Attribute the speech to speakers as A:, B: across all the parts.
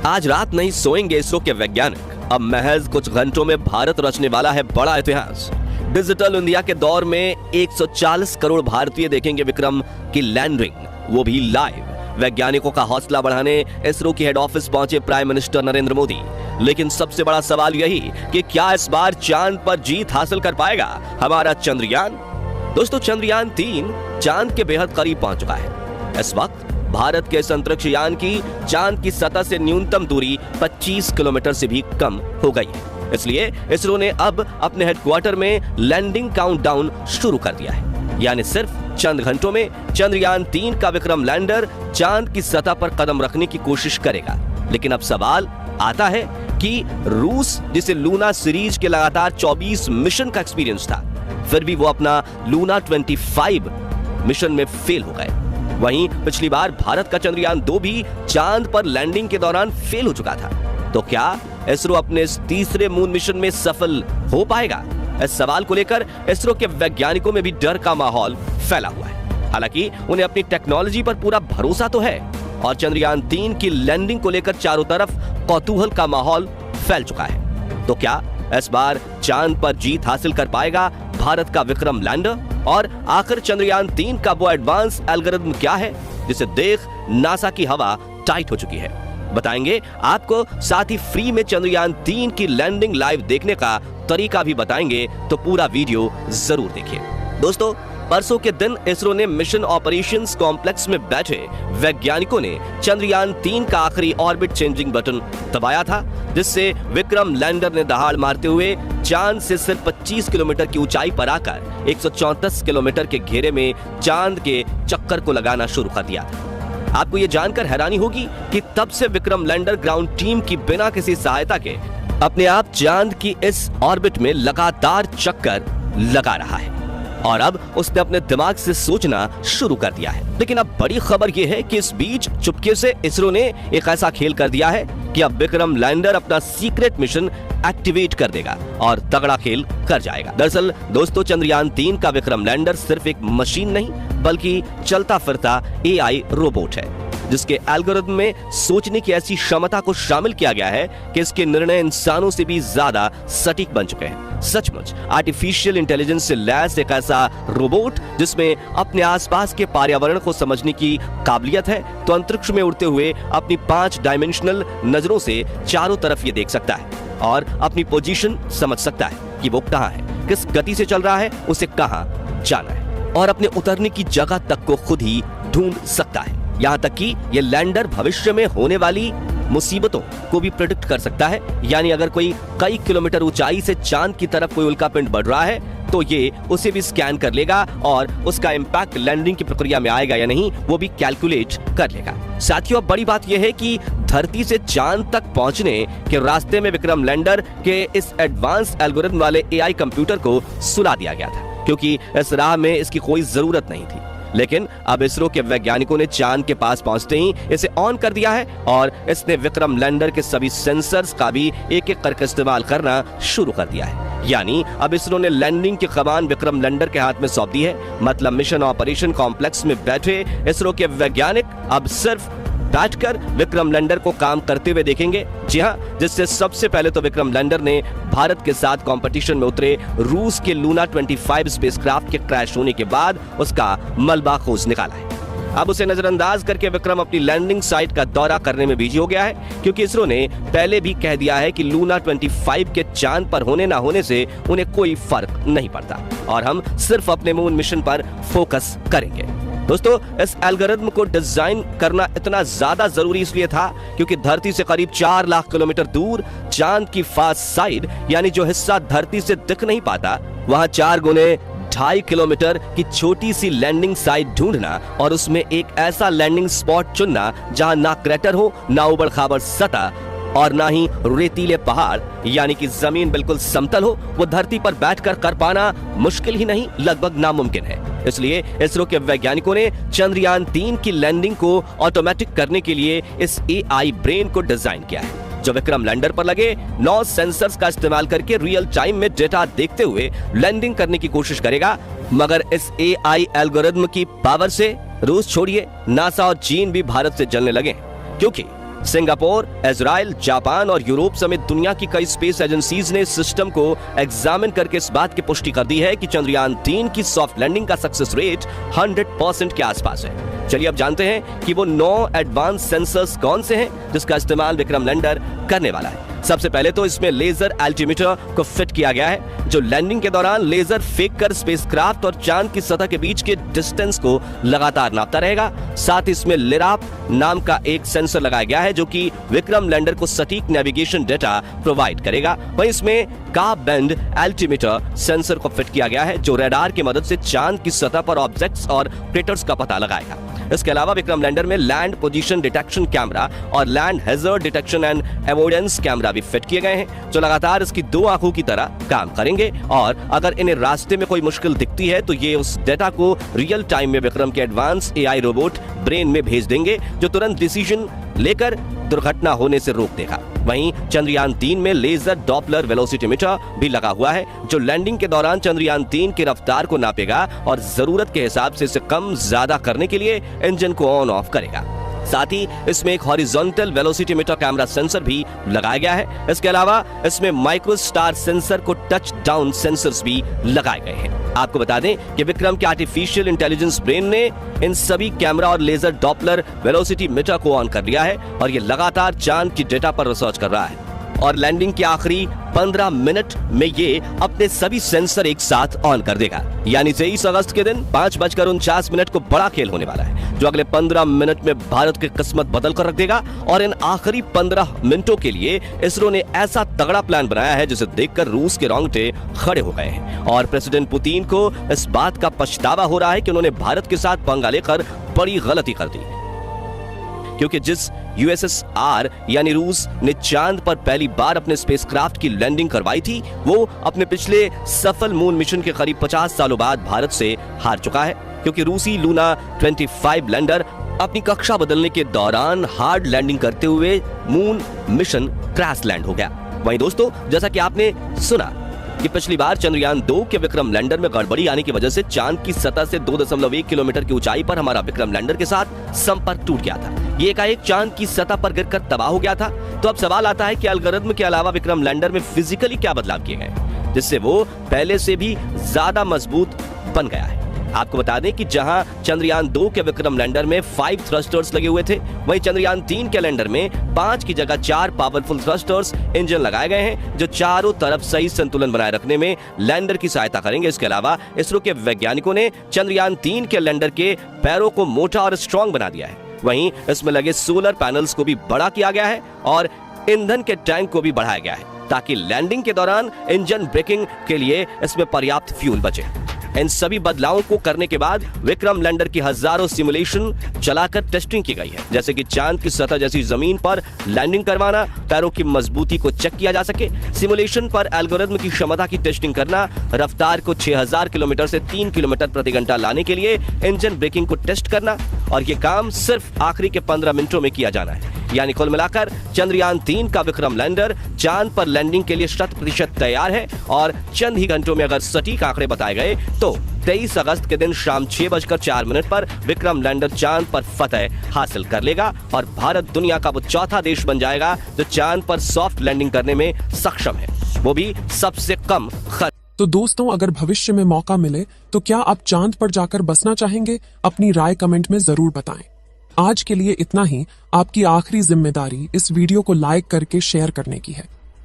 A: आज रात नहीं सोएंगे इसरो के वैज्ञानिक। अब महज कुछ घंटों में भारत रचने वाला है बड़ा इतिहास। डिजिटल इंडिया के दौर में 140 करोड़ भारतीय देखेंगे विक्रम की लैंडिंग, वो भी लाइव। वैज्ञानिकों का हौसला बढ़ाने इसरो की हेड ऑफिस पहुंचे प्राइम मिनिस्टर नरेंद्र मोदी। लेकिन सबसे बड़ा सवाल यही कि क्या इस बार चांद पर जीत हासिल कर पाएगा हमारा चंद्रयान। दोस्तों, चंद्रयान 3 चांद के बेहद करीब पहुंच चुका है। इस वक्त भारत के इस अंतरिक्ष यान की चांद की सतह से न्यूनतम दूरी 25 किलोमीटर से भी कम हो गई है। इसलिए इसरो ने अब अपने हेडक्वार्टर में लैंडिंग काउंटडाउन शुरू कर दिया है। यानी सिर्फ चंद घंटों में चंद्रयान 3 का विक्रम लैंडर चांद की सतह पर कदम रखने की कोशिश करेगा। लेकिन अब सवाल आता है कि रूस, जिसे लूना सीरीज के लगातार 24 मिशन का एक्सपीरियंस था, फिर भी वो अपना लूना 25 मिशन में फेल हो गए। वहीं पिछली बार भारत का चंद्रयान 2 भी चांद पर लैंडिंग के दौरान फेल हो चुका था। तो क्या इसरो अपने इस तीसरे मून मिशन में सफल हो पाएगा? इस सवाल को लेकर इसरो के वैज्ञानिकों में भी डर का माहौल फैला हुआ है। हालांकि उन्हें अपनी टेक्नोलॉजी पर पूरा भरोसा तो है और चंद्रयान 3 की लैंडिंग को लेकर चारों तरफ कौतूहल का माहौल फैल चुका है। तो क्या इस बार चांद पर जीत हासिल कर पाएगा भारत का विक्रम लैंडर? और आखिर चंद्रयान 3 का वो एडवांस एल्गोरिथम क्या है जिसे देख नासा की हवा टाइट हो चुकी है? बताएंगे आपको। साथ ही फ्री में चंद्रयान 3 की लैंडिंग लाइव देखने का तरीका भी बताएंगे, तो पूरा वीडियो जरूर देखिए। दोस्तों, परसों के दिन इसरो ने मिशन ऑपरेशंस कॉम्प्लेक्स में बैठे वैज्ञानिकों ने चंद्रयान 3 का आखिरी ऑर्बिट चेंजिंग बटन दबाया था, जिससे विक्रम लैंडर ने दहाड़ मारते हुए चांद से सिर्फ 25 किलोमीटर की ऊंचाई पर आकर 134 किलोमीटर के घेरे में चांद के चक्कर को लगाना शुरू कर दिया था। आपको ये जानकर हैरानी होगी कि तब से विक्रम लैंडर ग्राउंड टीम की बिना किसी सहायता के अपने आप चांद की इस ऑर्बिट में लगातार चक्कर लगा रहा है और अब उसने अपने दिमाग से सोचना शुरू कर दिया है। लेकिन अब बड़ी खबर यह है कि इस बीच चुपके से इसरो ने एक ऐसा खेल कर दिया है कि अब विक्रम लैंडर अपना सीक्रेट मिशन एक्टिवेट कर देगा और तगड़ा खेल कर जाएगा। दरअसल दोस्तों, चंद्रयान 3 का विक्रम लैंडर सिर्फ एक मशीन नहीं बल्कि चलता फिरता AI रोबोट है, जिसके एल्गोरिथम में सोचने की ऐसी क्षमता को शामिल किया गया है कि इसके निर्णय इंसानों से भी ज्यादा सटीक बन चुके हैं। सचमुच आर्टिफिशियल इंटेलिजेंस से लैस एक ऐसा रोबोट जिसमें अपने आसपास के पर्यावरण को समझने की काबिलियत है, तो अंतरिक्ष में उड़ते हुए अपनी 5 डायमेंशनल नजरों से चारों तरफ ये देख सकता है और अपनी पोजीशन समझ सकता है कि वो कहां है, किस गति से चल रहा है, उसे कहां जाना है और अपने उतरने की जगह तक को खुद ही ढूंढ सकता है। यहाँ तक कि ये लैंडर भविष्य में होने वाली मुसीबतों को भी प्रेडिक्ट कर सकता है। यानी अगर कोई कई किलोमीटर ऊंचाई से चांद की तरफ कोई उल्कापिंड बढ़ रहा है तो ये उसे भी स्कैन कर लेगा और उसका इम्पैक्ट लैंडिंग की प्रक्रिया में आएगा या नहीं वो भी कैलकुलेट कर लेगा। साथियों, अब बड़ी बात यह है कि धरती से चांद तक पहुंचने के रास्ते में विक्रम लैंडर के इस एडवांस एल्गोरिथम वाले AI कंप्यूटर को सुला दिया गया था, क्योंकि इस राह में इसकी कोई जरूरत नहीं थी। लेकिन अब इसरो के वैज्ञानिकों ने चांद के पास पहुंचते ही इसे ऑन कर दिया है और इसने विक्रम लैंडर के सभी सेंसर्स का भी एक-एक करके इस्तेमाल करना शुरू कर दिया है। यानी अब इसरो ने लैंडिंग की कमान विक्रम लैंडर के हाथ में सौंप दी है। मतलब मिशन ऑपरेशन कॉम्प्लेक्स में बैठे इसरो के वैज्ञानिक अब सिर्फ बैठकर विक्रम लैंडर को काम करते हुए देखेंगे। जी हाँ, जिससे सबसे पहले तो विक्रम लैंडर ने भारत के साथ कंपटीशन में उतरे रूस के लूना 25 स्पेसक्राफ्ट के क्रैश होने के बाद उसका मलबा खोज निकाला है। अब उसे नजरअंदाज करके विक्रम अपनी लैंडिंग साइट का दौरा करने में बिजी हो गया है, क्योंकि इसरो ने पहले भी कह दिया है कि लूना 25 के चांद पर होने ना होने से उन्हें कोई फर्क नहीं पड़ता और हम सिर्फ अपने मून मिशन पर फोकस करेंगे। दोस्तों, इस एल्गोरिथम को डिजाइन करना इतना ज्यादा जरूरी इसलिए था क्योंकि धरती से करीब 4 लाख किलोमीटर दूर चांद की फास्ट साइड, यानी जो हिस्सा धरती से दिख नहीं पाता, वहां 4 गुने 2.5 किलोमीटर की छोटी सी लैंडिंग साइट ढूंढना और उसमें एक ऐसा लैंडिंग स्पॉट चुनना जहां ना क्रैटर हो, ना उबड़ खाबड़ सतह और ना ही रेतीले पहाड़, यानी कि जमीन बिल्कुल समतल हो, वो धरती पर बैठकर कर पाना मुश्किल ही नहीं, लगभग नामुमकिन है। इसलिए इसरो के वैज्ञानिकों ने चंद्रयान 3 की लैंडिंग को ऑटोमेटिक करने के लिए इस AI ब्रेन को डिजाइन किया है, जो विक्रम लैंडर पर लगे 9 सेंसर्स का इस्तेमाल करके रियल टाइम में डेटा देखते हुए लैंडिंग करने की कोशिश करेगा। मगर इस AI एल्गोरिथम की पावर से रूस छोड़िए, नासा और चीन भी भारत से जलने लगे, क्योंकि सिंगापुर, इजराइल, जापान और यूरोप समेत दुनिया की कई स्पेस एजेंसीज ने सिस्टम को एग्जामिन करके इस बात की पुष्टि कर दी है कि चंद्रयान 3 की सॉफ्ट लैंडिंग का सक्सेस रेट 100% के आसपास है। चलिए अब जानते हैं कि वो 9 एडवांस सेंसर्स कौन से हैं जिसका इस्तेमाल विक्रम लैंडर करने वाला है। सबसे पहले तो इसमें लेजर एल्टीमीटर को फिट किया गया है, जो लैंडिंग के दौरान लेजर फेंक कर स्पेसक्राफ्ट और चांद की सतह के बीच के डिस्टेंस को लगातार नापता रहेगा। साथ ही इसमें लिराप नाम का एक सेंसर लगाया गया है जो कि विक्रम लैंडर को सटीक नेविगेशन डेटा प्रोवाइड करेगा। वहीं इसमें का बेंड एल्टीमीटर सेंसर को फिट किया गया है जो रडार की मदद से चांद की सतह पर ऑब्जेक्ट्स और क्रेटर्स का पता लगाएगा। इसके अलावा विक्रम लैंडर में लैंड पोजीशन डिटेक्शन कैमरा और land hazard detection and avoidance camera भी फिट किए गए हैं जो लगातार इसकी 2 आंखों की तरह काम करेंगे और अगर इन्हें रास्ते में कोई मुश्किल दिखती है तो ये उस डेटा को रियल टाइम में विक्रम के एडवांस एआई रोबोट ब्रेन में भेज देंगे जो तुरंत डिसीजन लेकर दुर्घटना होने से रोक देगा। वहीं चंद्रयान 3 में लेजर डॉपलर वेलोसिटीमीटर भी लगा हुआ है जो लैंडिंग के दौरान चंद्रयान 3 की रफ्तार को नापेगा और जरूरत के हिसाब से इसे कम ज्यादा करने के लिए इंजन को ऑन ऑफ करेगा। साथ ही इसमें एक हॉरिजॉन्टल वेलोसिटीमीटर कैमरा सेंसर भी लगाया गया है। इसके अलावा इसमें माइक्रोस्टार सेंसर को टच डाउन सेंसर्स भी लगाए गए हैं। आपको बता दें कि विक्रम के आर्टिफिशियल इंटेलिजेंस ब्रेन ने इन सभी कैमरा और लेजर डॉपलर वेलोसिटीमीटर को ऑन कर लिया है और ये लगातार चांद की डेटा पर रिसर्च कर रहा है और लैंडिंग के आखिरी 15 मिनट में ये अपने सभी सेंसर एक साथ ऑन कर देगा। यानी 23 अगस्त के दिन 5:49 को बड़ा खेल होने वाला है जो अगले 15 मिनट में भारत की किस्मत बदल कर रख देगा। और इन आखिरी 15 मिनटों के लिए इसरो ने ऐसा तगड़ा प्लान बनाया है जिसे देखकर रूस के रोंगटे खड़े हो गए हैं और प्रेसिडेंट पुतिन को इस बात का पछतावा हो रहा है कि उन्होंने भारत के साथ पंगा लेकर बड़ी गलती कर दी, क्योंकि जिस यूएसएसआर यानी रूस ने चांद पर पहली बार अपने स्पेसक्राफ्ट की लैंडिंग करवाई थी वो अपने पिछले सफल मून मिशन के करीब 50 सालों बाद भारत से हार चुका है, क्योंकि रूसी लूना 25 लैंडर अपनी कक्षा बदलने के दौरान हार्ड लैंडिंग करते हुए मून मिशन क्रैश लैंड हो गया। वहीं दोस्तों, जैसा कि आपने सुना कि पिछली बार चंद्रयान 2 के विक्रम लैंडर में गड़बड़ी आने की वजह से चांद की सतह से 2.1 किलोमीटर की ऊंचाई पर हमारा विक्रम लैंडर के साथ संपर्क टूट गया था। ये एकाएक चांद की सतह पर गिरकर तबाह हो गया था। तो अब सवाल आता है कि एल्गोरिथम के अलावा विक्रम लैंडर में फिजिकली क्या बदलाव किए गए जिससे वो पहले से भी ज्यादा मजबूत बन गया है। आपको बता दें कि जहां चंद्रयान 2 के विक्रम लैंडर में 5 थ्रस्टर्स लगे हुए थे, वहीं चंद्रयान 3 के लैंडर में 5 की जगह 4 पावरफुल थ्रस्टर्स इंजन लगाए गए हैं जो चारों तरफ सही संतुलन बनाए रखने में लैंडर की सहायता करेंगे। इसके अलावा इसरो के वैज्ञानिकों ने चंद्रयान 3 के लैंडर के पैरों को मोटा और स्ट्रॉन्ग बना दिया है। वहीं इसमें लगे सोलर पैनल्स को भी बड़ा किया गया है और ईंधन के टैंक को भी बढ़ाया गया है ताकि लैंडिंग के दौरान इंजन ब्रेकिंग के लिए इसमें पर्याप्त फ्यूल बचे। इन सभी बदलावों को करने के बाद विक्रम लैंडर की हजारों सिमुलेशन चलाकर टेस्टिंग की गई है, जैसे कि चांद की सतह जैसी जमीन पर लैंडिंग करवाना, पैरों की मजबूती को चेक किया जा सके, सिमुलेशन पर एल्गोरिथम की क्षमता की टेस्टिंग करना, रफ्तार को 6000 किलोमीटर से 3 किलोमीटर प्रति घंटा लाने के लिए इंजन ब्रेकिंग को टेस्ट करना और ये काम सिर्फ आखिरी के 15 मिनटों में किया जाना है। यानी कुल मिलाकर चंद्रयान 3 का विक्रम लैंडर चांद पर लैंडिंग के लिए 100% तैयार है और चंद ही घंटों में अगर सटीक आंकड़े बताए गए तो 23 अगस्त के दिन शाम 6:04 पर विक्रम लैंडर चांद पर फतह हासिल कर लेगा और भारत दुनिया का वो चौथा देश बन जाएगा जो चांद पर सॉफ्ट लैंडिंग करने में सक्षम है, वो भी सबसे कम खर्च।
B: तो दोस्तों, अगर भविष्य में मौका मिले तो क्या आप चांद पर जाकर बसना चाहेंगे? अपनी राय कमेंट में जरूर बताएं। आज के लिए इतना ही। आपकी आखिरी जिम्मेदारी इस वीडियो को लाइक करके शेयर करने की है।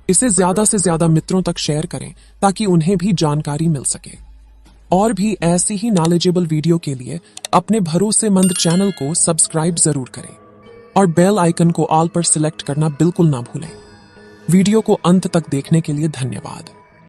B: इसे ज्यादा से ज्यादा मित्रों तक शेयर करें ताकि उन्हें भी जानकारी मिल सके। और भी ऐसी ही नॉलेजेबल वीडियो के लिए अपने भरोसेमंद चैनल को सब्सक्राइब जरूर करें और बेल आइकन को ऑल पर सिलेक्ट करना बिल्कुल ना भूलें। वीडियो को अंत तक देखने के लिए धन्यवाद।